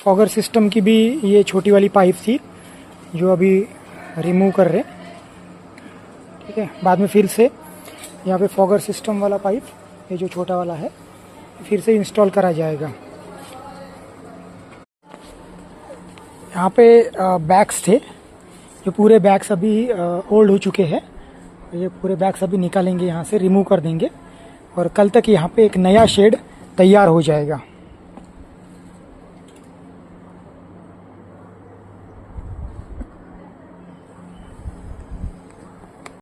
Fogger system की भी ये छोटी वाली पाइप थी जो अभी रिमूव कर रहे। ठीक है, बाद में फिर से यहाँ पे फॉगर सिस्टम वाला पाइप, ये जो छोटा वाला है, फिर से इंस्टॉल करा जाएगा। यहाँ पे बैग्स थे, जो पूरे बैग्स अभी ओल्ड हो चुके हैं। ये पूरे बैग्स अभी निकालेंगे, यहाँ से रिमूव कर देंगे और कल तक यहाँ पे एक नया शेड तैयार हो जाएगा।